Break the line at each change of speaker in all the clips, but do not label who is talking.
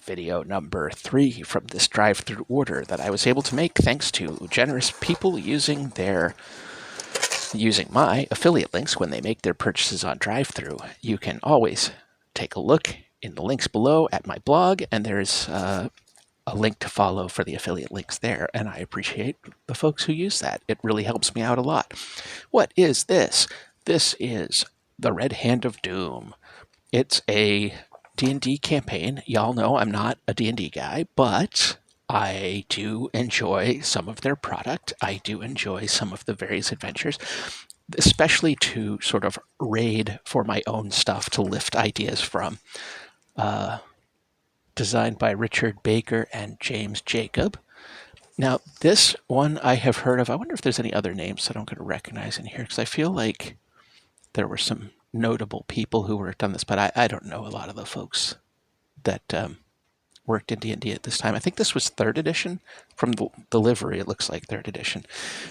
video number 3 from this drive-through order that I was able to make thanks to generous people using my affiliate links when they make their purchases on drive-through. You can always take a look in the links below at my blog, and there's a link to follow for the affiliate links there, and I appreciate the folks who use that. It really helps me out a lot. What is this? This is the Red Hand of Doom. It's a D&D campaign. Y'all know I'm not a D&D guy, but I do enjoy some of their product. I do enjoy some of the various adventures, especially to sort of raid for my own stuff to lift ideas from. Designed by Richard Baker and James Jacob. Now, this one I have heard of. I wonder if there's any other names that I'm going to recognize in here, because I feel like there were some notable people who worked on this, but I don't know a lot of the folks that worked in D&D at this time. I think this was 3rd edition. From the delivery, it looks like 3rd edition.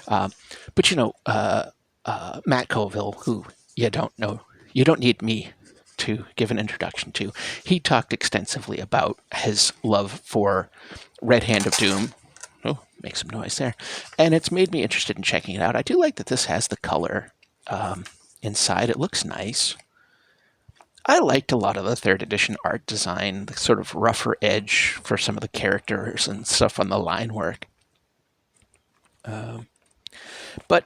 But you know, Matt Colville, who you don't know, you don't need me to give an introduction to, he talked extensively about his love for Red Hand of Doom. Oh, make some noise there. And it's made me interested in checking it out. I do like that this has the color inside. It looks nice. I liked a lot of the 3rd edition art design, the sort of rougher edge for some of the characters and stuff on the line work. But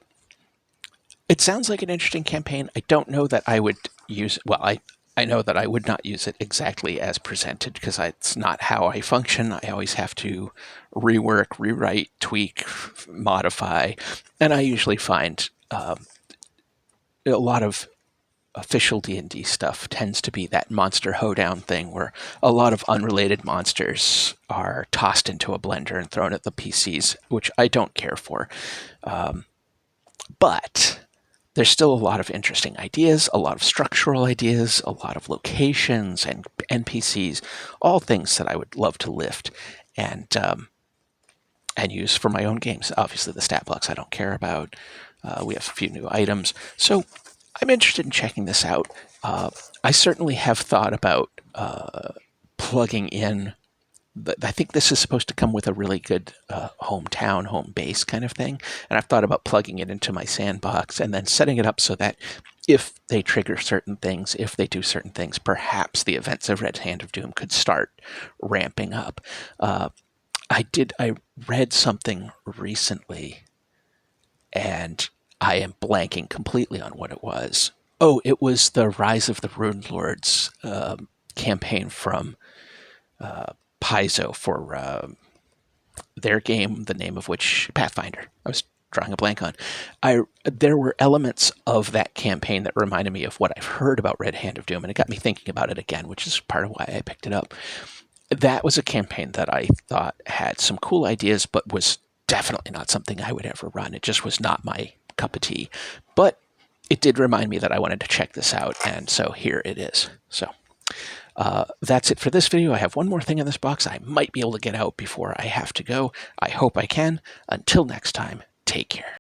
it sounds like an interesting campaign. I don't know that I would use, well, I know that I would not use it exactly as presented, because it's not how I function. I always have to rework, rewrite, tweak, modify, and I usually find a lot of official D&D stuff tends to be that monster hoedown thing where a lot of unrelated monsters are tossed into a blender and thrown at the PCs, which I don't care for. But there's still a lot of interesting ideas, a lot of structural ideas, a lot of locations and NPCs, all things that I would love to lift and use for my own games. Obviously, the stat blocks I don't care about. We have a few new items. So I'm interested in checking this out. I certainly have thought about plugging in. I think this is supposed to come with a really good hometown, home base kind of thing. And I've thought about plugging it into my sandbox and then setting it up so that if they trigger certain things, if they do certain things, perhaps the events of Red Hand of Doom could start ramping up. I read something recently, and I am blanking completely on what it was. Oh, it was the Rise of the Rune Lords campaign from Paizo for their game, the name of which, Pathfinder. I was drawing a blank on. There were elements of that campaign that reminded me of what I've heard about Red Hand of Doom, and it got me thinking about it again, which is part of why I picked it up. That was a campaign that I thought had some cool ideas, but was definitely not something I would ever run. It just was not my cup of tea. But it did remind me that I wanted to check this out, and so here it is. So that's it for this video. I have one more thing in this box I might be able to get out before I have to go. I hope I can. Until next time, take care.